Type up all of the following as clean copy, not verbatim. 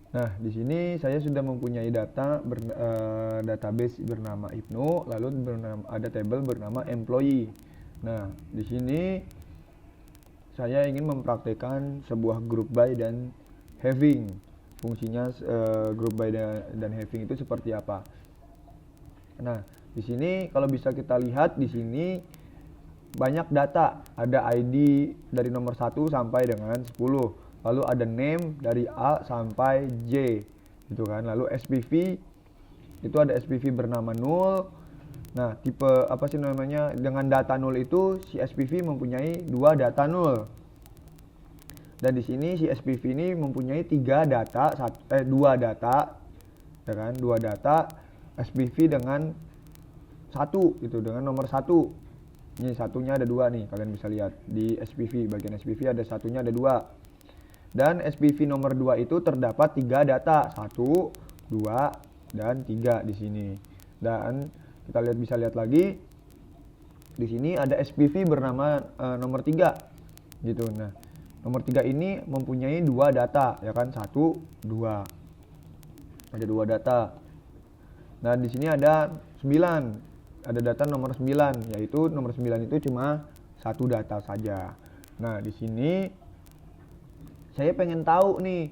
Nah, di sini saya sudah mempunyai database bernama Ibnu, lalu ada table bernama employee. Nah, di sini saya ingin mempraktekkan sebuah group by dan having. Fungsinya group by dan having itu seperti apa? Nah, di sini kalau bisa kita lihat di sini banyak data, ada ID dari nomor 1 sampai dengan 10. Lalu ada name dari A sampai J. Gitu kan. Lalu SPV itu ada SPV bernama null. Nah, tipe apa sih namanya? Dengan data null itu si SPV mempunyai dua data null. Dan di sini si SPV ini mempunyai dua data, ya kan? Dua data SPV dengan satu itu dengan nomor satu. Ini satunya ada dua nih, kalian bisa lihat di SPV, bagian SPV ada satunya ada dua. Dan SPV nomor 2 itu terdapat 3 data, 1, 2, dan 3 di sini. Dan kita bisa lihat lagi di sini ada SPV bernama nomor 3 gitu. Nah, nomor 3 ini mempunyai 2 data, ya kan? 1, 2. Ada 2 data. Nah, di sini ada 9. Ada data nomor 9, yaitu nomor 9 itu cuma satu data saja. Nah, di sini saya pengen tahu nih,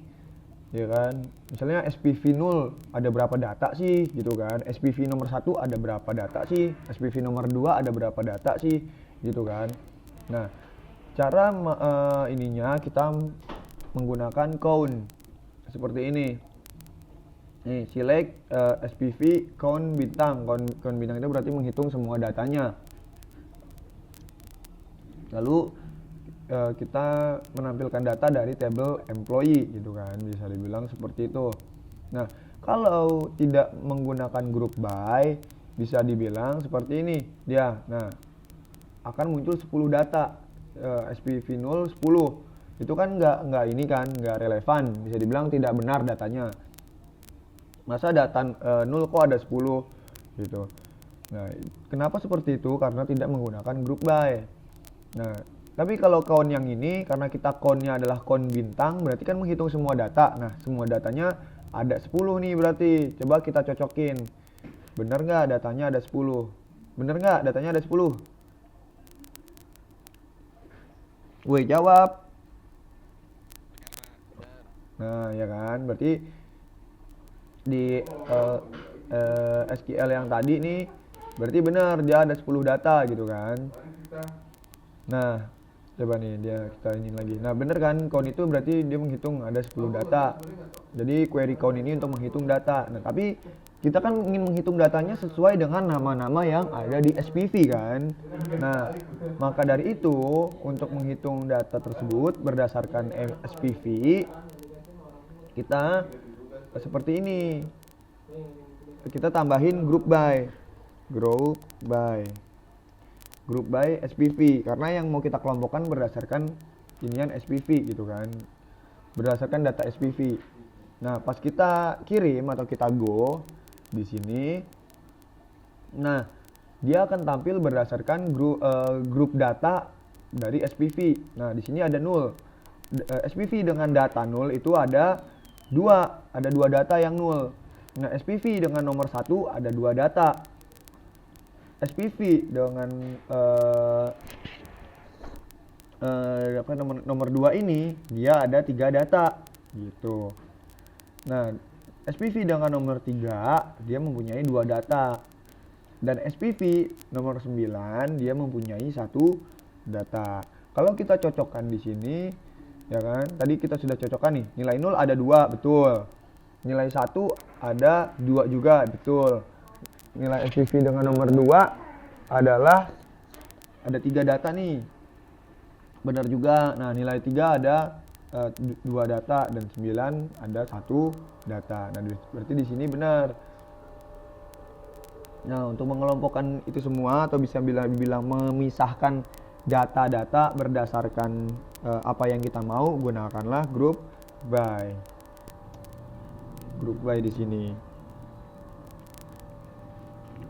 ya kan, misalnya SPV 0 ada berapa data sih gitu kan, SPV nomor 1 ada berapa data sih, SPV nomor 2 ada berapa data sih gitu kan. Nah, cara ininya kita menggunakan count seperti ini nih, select SPV count bintang. Count bintang itu berarti menghitung semua datanya. Lalu kita menampilkan data dari table employee gitu kan, bisa dibilang seperti itu. Nah, kalau tidak menggunakan group by, bisa dibilang seperti ini dia. Nah, akan muncul 10 data, SPV 0 10. Itu kan nggak ini kan, nggak relevan, bisa dibilang tidak benar datanya. Masa data 0 kok ada 10 gitu. Nah, kenapa seperti itu? Karena tidak menggunakan group by. Nah, tapi kalau count yang ini, karena kita countnya adalah count bintang, berarti kan menghitung semua data. Nah, semua datanya ada 10 nih berarti. Coba kita cocokin. Bener nggak datanya ada 10? Bener nggak datanya ada 10? Woi, jawab. Nah, ya kan? Berarti di SQL yang tadi nih, berarti benar dia ada 10 data gitu kan. Nah, coba nih kita ini lagi. Nah, bener kan, count itu berarti dia menghitung ada 10 data. Jadi query count ini untuk menghitung data. Nah, tapi kita kan ingin menghitung datanya sesuai dengan nama-nama yang ada di SPV kan. Nah, maka dari itu untuk menghitung data tersebut berdasarkan SPV, kita seperti ini. Kita tambahin group by SPV, karena yang mau kita kelompokkan berdasarkan inian SPV gitu kan, berdasarkan data SPV. Nah, pas kita kirim atau kita go di sini, nah dia akan tampil berdasarkan grup data dari SPV. Nah, di sini ada 0. SPV dengan data 0 itu ada dua data yang 0. Nah, SPV dengan nomor 1 ada 2 data. SPV dengan nomor 2 ini dia ada 3 data gitu. Nah, SPV dengan nomor 3 dia mempunyai 2 data. Dan SPV nomor 9 dia mempunyai 1 data. Kalau kita cocokkan di sini, ya kan? Tadi kita sudah cocokkan nih. Nilai 0 ada 2, betul. Nilai 1 ada 2 juga, betul. Nilai SPV dengan nomor 2 adalah ada 3 data nih. Benar juga. Nah, nilai 3 ada 2 data dan 9 ada 1 data. Nah, berarti di sini benar. Nah, untuk mengelompokkan itu semua atau bisa bilang memisahkan data-data berdasarkan apa yang kita mau, gunakanlah group by. Group by di sini.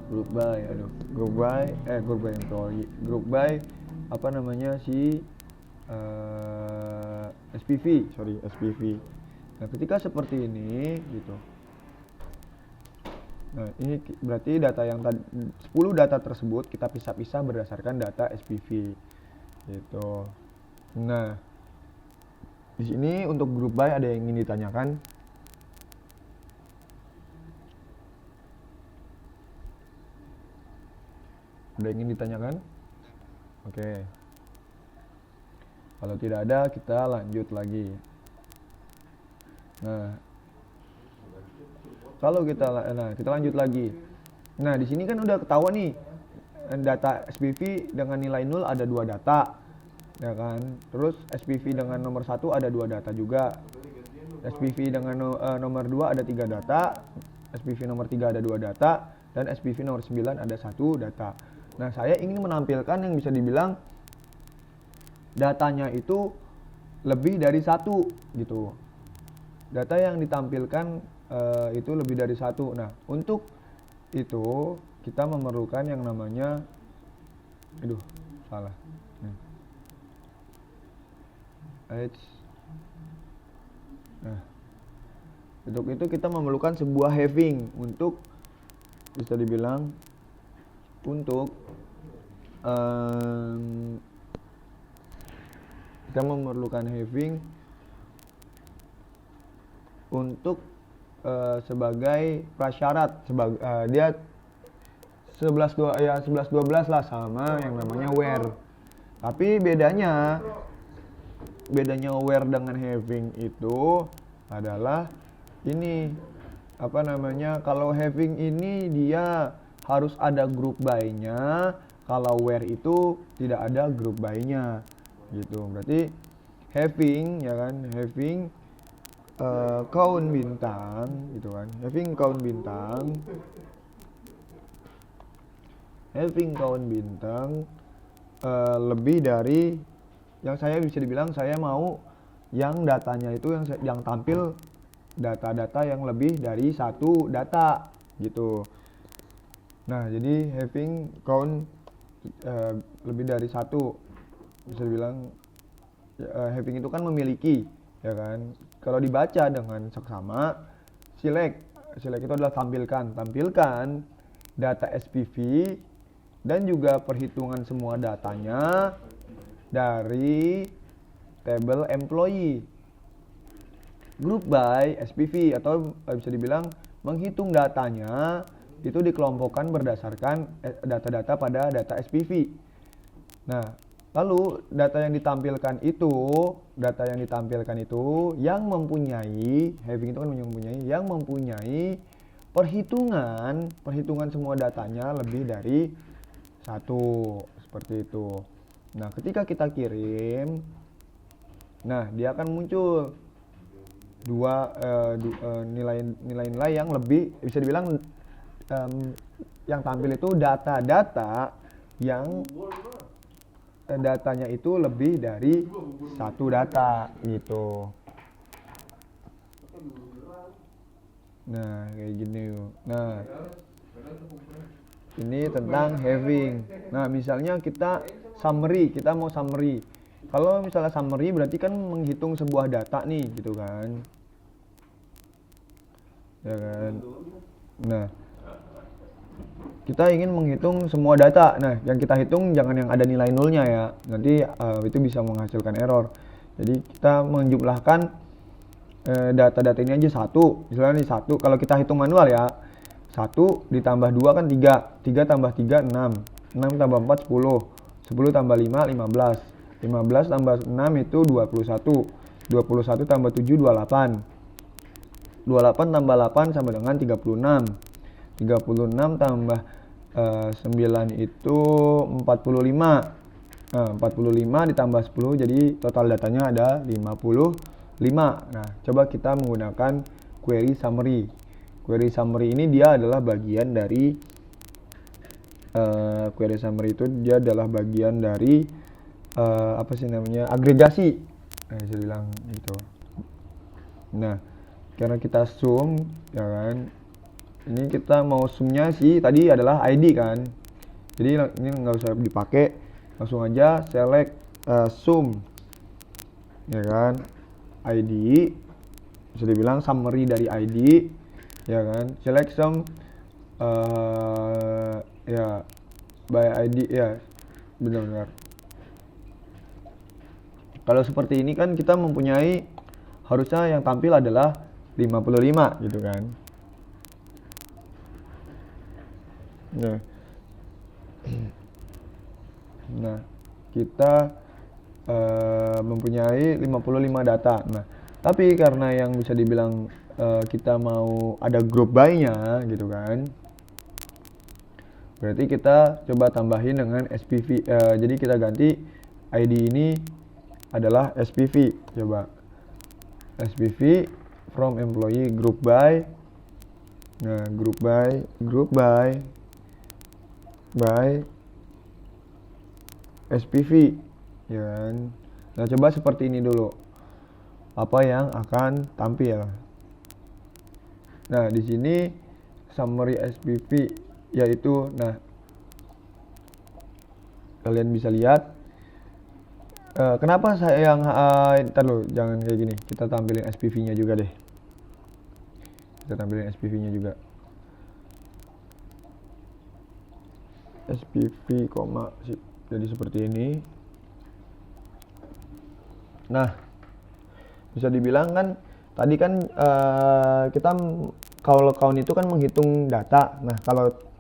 Group by employee. Group by apa namanya SPV. Nah, ketika seperti ini gitu. Nah, ini berarti data yang tadi 10 data tersebut kita pisah-pisah berdasarkan data SPV gitu. Nah, di sini untuk group by ada yang ingin ditanyakan? Ada yang ingin ditanyakan? Oke. Kalau tidak ada, kita lanjut lagi. Nah, kita lanjut lagi. Nah, di sini kan udah ketahuan nih data SPV dengan nilai 0 ada 2 data, ya kan? Terus SPV dengan nomor 1 ada 2 data juga. SPV dengan nomor 2 ada 3 data, SPV nomor 3 ada 2 data, dan SPV nomor 9 ada 1 data. Nah, saya ingin menampilkan yang bisa dibilang datanya itu lebih dari 1 gitu. Data yang ditampilkan itu lebih dari 1. Nah, untuk itu kita memerlukan yang namanya salah. Nah, untuk itu kita memerlukan sebuah having untuk bisa dibilang untuk kita memerlukan having untuk sebagai prasyarat dia 11-12 lah sama yang namanya where. Tapi bedanya where dengan having itu adalah ini kalau having ini dia harus ada group by-nya, kalau where itu tidak ada group by-nya gitu. Berarti having count bintang gitu kan. Having count bintang lebih dari yang saya bisa dibilang saya mau yang datanya itu yang tampil data-data yang lebih dari 1 data gitu. Nah, jadi having count lebih dari 1 bisa dibilang having itu kan memiliki, ya kan. Kalau dibaca dengan seksama, select itu adalah tampilkan data SPV dan juga perhitungan semua datanya dari tabel employee. Group by SPV atau bisa dibilang menghitung datanya itu dikelompokkan berdasarkan data-data pada data SPV. Nah, lalu data yang ditampilkan itu yang mempunyai having itu kan yang mempunyai perhitungan semua datanya lebih dari 1 seperti itu. Nah, ketika kita kirim, nah dia akan muncul nilai-nilai yang lebih bisa dibilang yang tampil itu data-data yang datanya itu lebih dari 1 data gitu. Nah, kayak gini. Nah, ini tentang having. Nah, misalnya kita mau summary. Kalau misalnya summary berarti kan menghitung sebuah data nih gitu kan. Ya kan. Nah, kita ingin menghitung semua data. Nah, yang kita hitung jangan yang ada nilai nolnya ya. Nanti itu bisa menghasilkan error. Jadi kita menjumlahkan data-data ini aja 1. Misalnya nih 1, kalau kita hitung manual ya. 1 ditambah 2 kan 3. 3 tambah 3 6. 6 tambah 4 10. 10 tambah 5 15. 15 tambah 6 itu 21. 21 tambah 7 28. 28 tambah 8 sama dengan 36. 36 tambah 9 itu 45. Nah, 45 ditambah 10 jadi total datanya ada 55. Nah, coba kita menggunakan query summary. Query summary ini dia adalah bagian dari agregasi. Nah, bisa bilang gitu. Nah, karena kita sum ya kan. Ini kita mau sumnya sih tadi adalah ID kan. Jadi ini nggak usah dipakai, langsung aja select sum ya kan. ID bisa dibilang summary dari ID, ya kan, select some ya by ID, ya benar-benar. Kalau seperti ini kan kita mempunyai, harusnya yang tampil adalah 55 gitu kan. Nah, kita mempunyai 55 data. Nah, tapi karena yang bisa dibilang kita mau ada group by-nya gitu kan, berarti kita coba tambahin dengan SPV. Jadi kita ganti ID ini adalah SPV. Coba SPV from employee group by. Nah, group by SPV, ya kan. Nah, coba seperti ini dulu apa yang akan tampil. Nah, di sini summary SPV yaitu, nah kalian bisa lihat kenapa saya yang ntar lo, jangan kayak gini, kita tampilin SPV-nya juga deh. Kita tampilin SPV-nya juga. SPV, jadi seperti ini. Nah, bisa dibilang kan tadi kan kita kalau count itu kan menghitung data. Nah,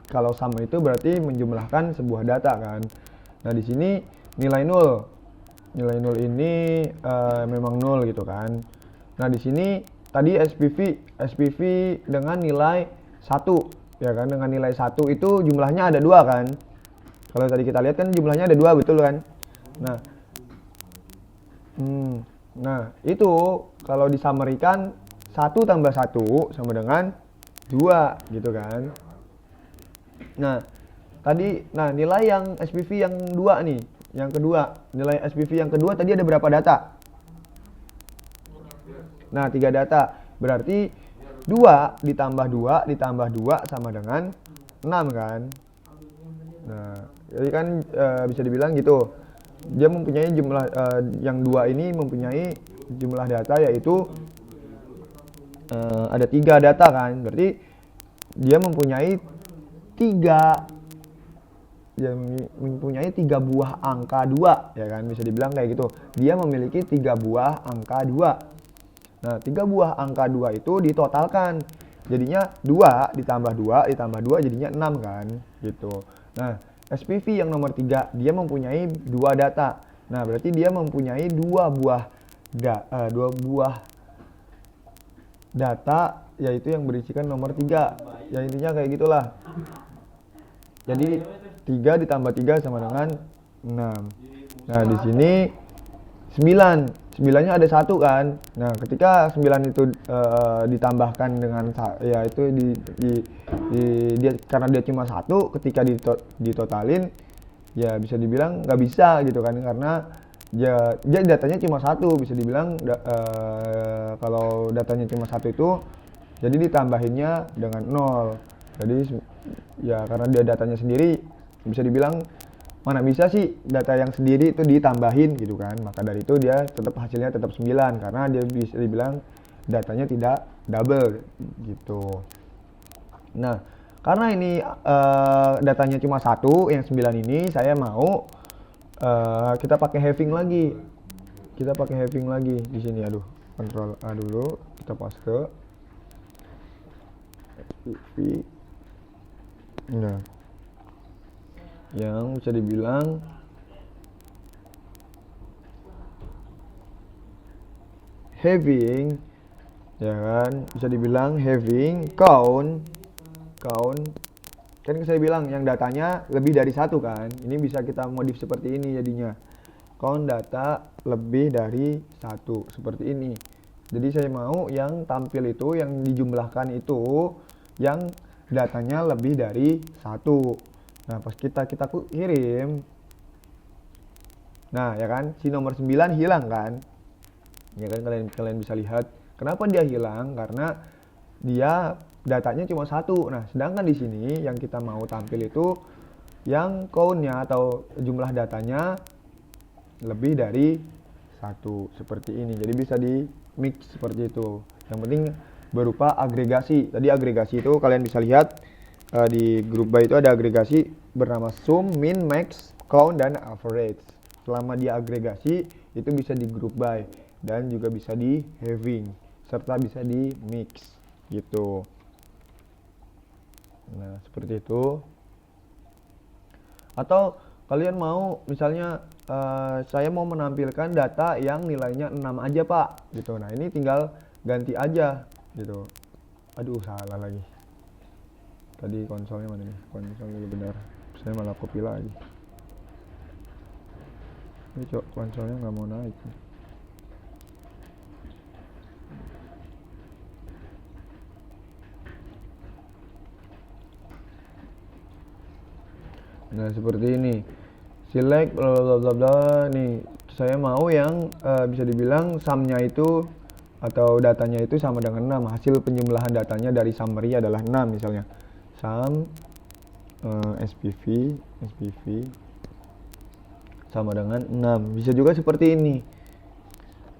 kalau sum itu berarti menjumlahkan sebuah data kan. Nah, di sini nilai 0. Nilai 0 ini memang 0 gitu kan. Nah, di sini tadi SPV dengan nilai 1, ya kan. Dengan nilai 1 itu jumlahnya ada 2 kan. Kalau tadi kita lihat kan jumlahnya ada 2, betul kan. Nah, itu kalau disamarikan 1 tambah 1 sama dengan 2 gitu kan. Nah, tadi nilai yang SPV yang 2 nih, yang kedua, nilai SPV yang kedua tadi ada berapa data? Nah, 3 data. Berarti 2 ditambah 2 sama dengan 6 kan. Nah, jadi kan bisa dibilang gitu. Dia mempunyai jumlah yang 2 ini mempunyai jumlah data yaitu ada 3 data kan. Berarti dia mempunyai 3 buah angka 2, ya kan, bisa dibilang kayak gitu. Dia memiliki 3 buah angka 2. Nah, 3 buah angka 2 itu ditotalkan. Jadinya 2 ditambah 2 jadinya 6 kan, gitu. Nah, SPV yang nomor 3 dia mempunyai 2 data. Nah, berarti dia mempunyai 2 buah data yaitu yang berisikan nomor 3. Ya intinya kayak gitulah. Jadi 3 ditambah 3 sama dengan 6. Nah, di sini 9. 9-nya ada 1 kan. Nah, ketika 9 itu ditambahkan dengan ya itu dia karena dia cuma 1, ketika ditotalin ya bisa dibilang nggak bisa gitu kan, karena dia datanya cuma 1, bisa dibilang kalau datanya cuma 1 itu jadi ditambahinnya dengan 0. Jadi ya karena dia datanya sendiri, bisa dibilang mana bisa sih data yang sendiri itu ditambahin gitu kan. Maka dari itu dia hasilnya tetap 9 karena dia bisa dibilang datanya tidak double gitu. Nah, karena ini datanya cuma 1, yang 9 ini saya mau kita pakai having lagi. Kita pakai having lagi di sini. Aduh, Ctrl A dulu, kita paste. Nah, yang bisa dibilang having, ya kan, bisa dibilang having count kan saya bilang yang datanya lebih dari 1 kan. Ini bisa kita modif seperti ini jadinya. Count data lebih dari 1 seperti ini. Jadi saya mau yang tampil itu, yang dijumlahkan itu yang datanya lebih dari 1. Nah, pas kita kirim, nah ya kan, si nomor 9 hilang kan. Ya kan, kalian bisa lihat kenapa dia hilang, karena dia datanya cuma 1. Nah, sedangkan di sini yang kita mau tampil itu yang count-nya atau jumlah datanya lebih dari 1 seperti ini. Jadi bisa di mix seperti itu. Yang penting berupa agregasi. Tadi agregasi itu kalian bisa lihat di group by itu ada agregasi bernama sum, min, max, count, dan average. Selama dia agregasi itu bisa di group by dan juga bisa di having serta bisa di mix gitu. Nah, seperti itu. Atau kalian mau misalnya saya mau menampilkan data yang nilainya 6 aja Pak gitu. Nah, ini tinggal ganti aja gitu. Aduh, salah lagi. Tadi konsolnya mana nih? Konsol dulu benar. Saya malah copy lagi. Ini konsolnya nggak mau naik. Nah, seperti ini. Select bla bla bla bla. Nih, saya mau yang bisa dibilang sumnya itu atau datanya itu sama dengan 6. Hasil penjumlahan datanya dari summary adalah 6 misalnya. Sum SPV sama dengan 6. Bisa juga seperti ini.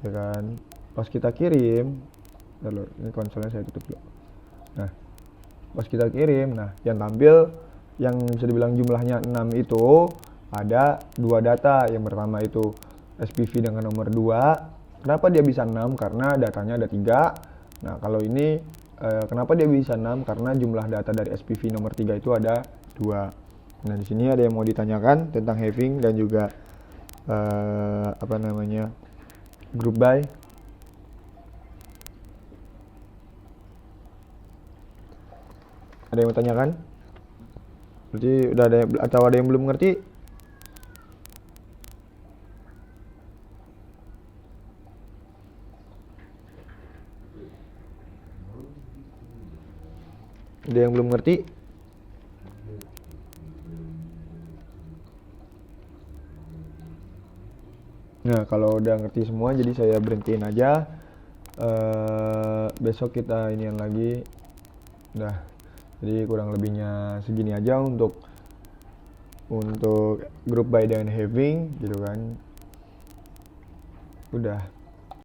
Ya kan? Pas kita kirim, lalu ini konsolnya saya tutup dulu. Nah, pas kita kirim, nah yang tampil yang bisa dibilang jumlahnya 6 itu ada 2 data. Yang pertama itu SPV dengan nomor 2. Kenapa dia bisa 6? Karena datanya ada 3. Nah, kalau ini kenapa dia bisa 6? Karena jumlah data dari SPV nomor 3 itu ada 2. Nah, di sini ada yang mau ditanyakan tentang having dan juga group by. Ada yang mau tanyakan? Berarti udah ada atau ada yang belum ngerti? Ada yang belum ngerti? Nah, kalau udah ngerti semua, jadi saya berhentiin aja. Besok kita inian lagi. Udah. Jadi kurang lebihnya segini aja untuk group by dan having gitu kan. Udah.